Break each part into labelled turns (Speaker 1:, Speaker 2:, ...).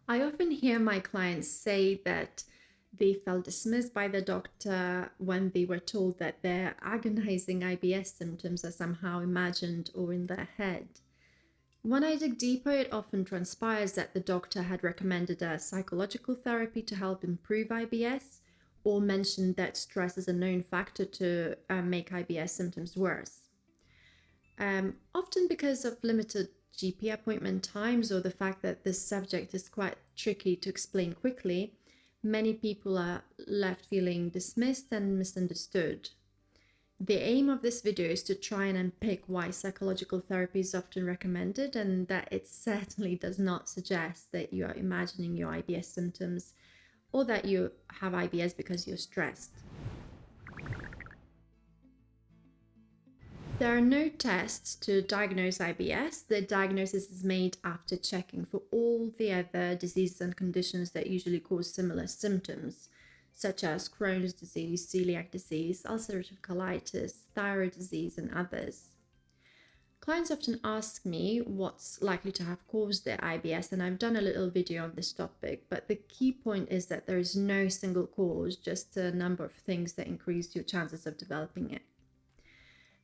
Speaker 1: I often hear my clients say that they felt dismissed by the doctor when they were told that their agonizing IBS symptoms are somehow imagined or in their head. When I dig deeper, it often transpires that the doctor had recommended a psychological therapy to help improve IBS, or mentioned that stress is a known factor to make IBS symptoms worse. Often because of limited GP appointment times or the fact that this subject is quite tricky to explain quickly, many people are left feeling dismissed and misunderstood. The aim of this video is to try and unpick why psychological therapy is often recommended, and that it certainly does not suggest that you are imagining your IBS symptoms or that you have IBS because you're stressed. There are no tests to diagnose IBS. The diagnosis is made after checking for all the other diseases and conditions that usually cause similar symptoms, such as Crohn's disease, celiac disease, ulcerative colitis, thyroid disease, and others. Clients often ask me what's likely to have caused their IBS, and I've done a little video on this topic, but the key point is that there is no single cause, just a number of things that increase your chances of developing it.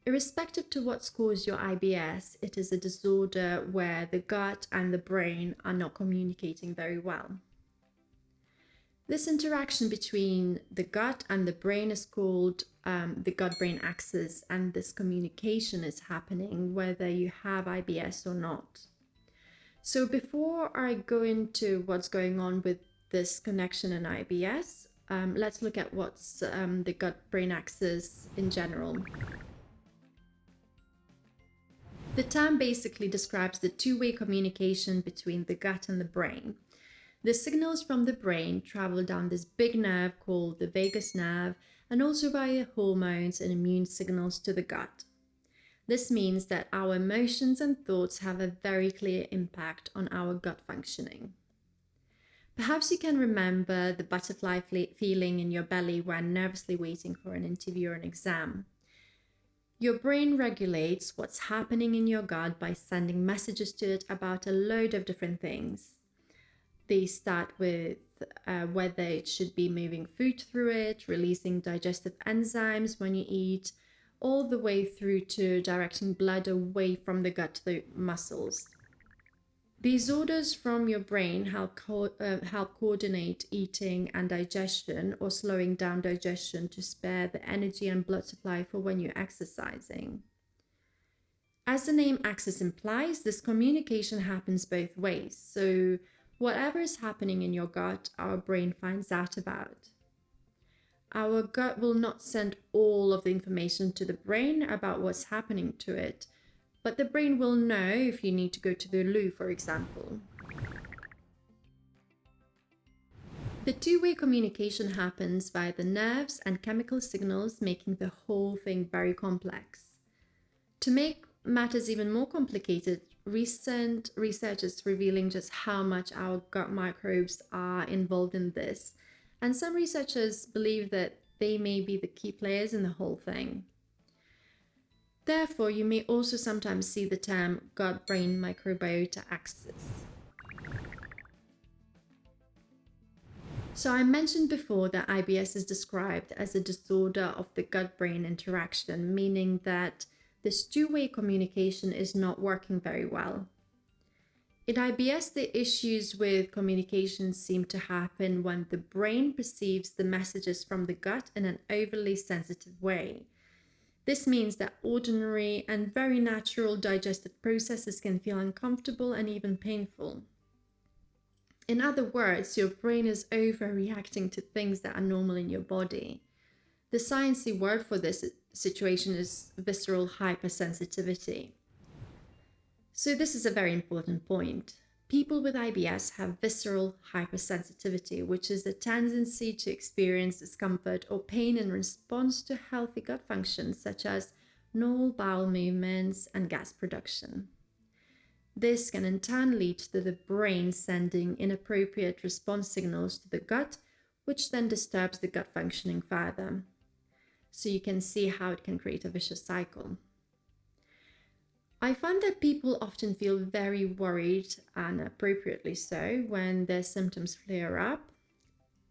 Speaker 1: Irrespective to what's caused your IBS, it is a disorder where the gut and the brain are not communicating very well. This interaction between the gut and the brain is called the gut-brain axis, and this communication is happening whether you have IBS or not. So before I go into what's going on with this connection in IBS, let's look at what's the gut-brain axis in general. The term basically describes the two-way communication between the gut and the brain. The signals from the brain travel down this big nerve called the vagus nerve, and also via hormones and immune signals to the gut. This means that our emotions and thoughts have a very clear impact on our gut functioning. Perhaps you can remember the butterfly feeling in your belly when nervously waiting for an interview or an exam. Your brain regulates what's happening in your gut by sending messages to it about a load of different things. They start with whether it should be moving food through it, releasing digestive enzymes when you eat, all the way through to directing blood away from the gut to the muscles. These orders from your brain help coordinate eating and digestion, or slowing down digestion to spare the energy and blood supply for when you're exercising. As the name axis implies, this communication happens both ways. So whatever is happening in your gut, our brain finds out about. Our gut will not send all of the information to the brain about what's happening to it, but the brain will know if you need to go to the loo, for example. The two-way communication happens via the nerves and chemical signals, making the whole thing very complex. To make matters even more complicated, recent research is revealing just how much our gut microbes are involved in this, and some researchers believe that they may be the key players in the whole thing. Therefore, you may also sometimes see the term Gut-Brain-Microbiota Axis. So I mentioned before that IBS is described as a disorder of the gut-brain interaction, meaning that this two-way communication is not working very well. In IBS, the issues with communication seem to happen when the brain perceives the messages from the gut in an overly sensitive way. This means that ordinary and very natural digestive processes can feel uncomfortable and even painful. In other words, your brain is overreacting to things that are normal in your body. The sciencey word for this situation is visceral hypersensitivity. So this is a very important point. People with IBS have visceral hypersensitivity, which is the tendency to experience discomfort or pain in response to healthy gut functions, such as normal bowel movements and gas production. This can in turn lead to the brain sending inappropriate response signals to the gut, which then disturbs the gut functioning further. So you can see how it can create a vicious cycle. I find that people often feel very worried, and appropriately so, when their symptoms flare up.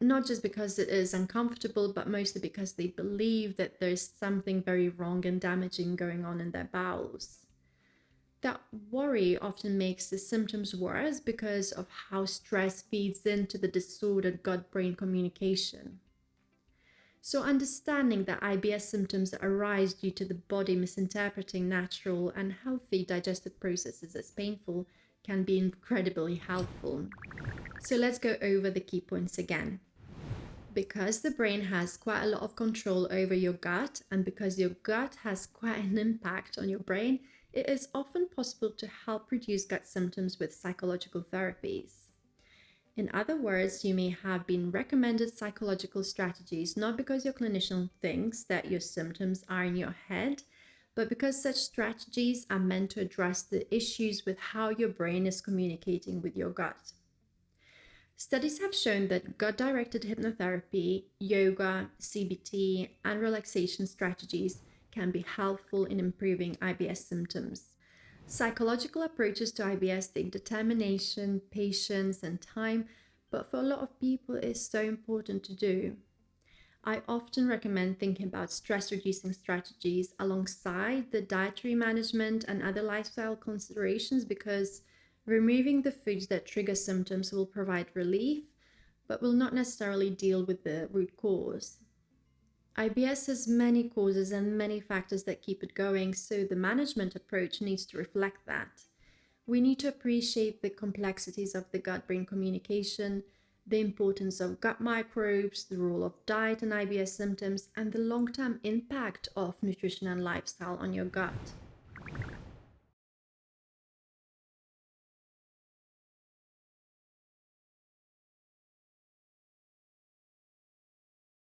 Speaker 1: Not just because it is uncomfortable, but mostly because they believe that there's something very wrong and damaging going on in their bowels. That worry often makes the symptoms worse because of how stress feeds into the disordered gut brain communication. So, understanding that IBS symptoms arise due to the body misinterpreting natural and healthy digestive processes as painful can be incredibly helpful. So, let's go over the key points again. Because the brain has quite a lot of control over your gut, and because your gut has quite an impact on your brain, it is often possible to help reduce gut symptoms with psychological therapies. In other words, you may have been recommended psychological strategies not because your clinician thinks that your symptoms are in your head, but because such strategies are meant to address the issues with how your brain is communicating with your gut. Studies have shown that gut directed hypnotherapy, yoga, CBT, and relaxation strategies can be helpful in improving IBS symptoms. Psychological approaches to IBS take determination, patience, and time, but for a lot of people, it's so important to do. I often recommend thinking about stress reducing strategies alongside the dietary management and other lifestyle considerations because removing the foods that trigger symptoms will provide relief, but will not necessarily deal with the root cause. IBS has many causes and many factors that keep it going, so the management approach needs to reflect that. We need to appreciate the complexities of the gut brain communication, the importance of gut microbes, the role of diet and IBS symptoms, and the long term impact of nutrition and lifestyle on your gut.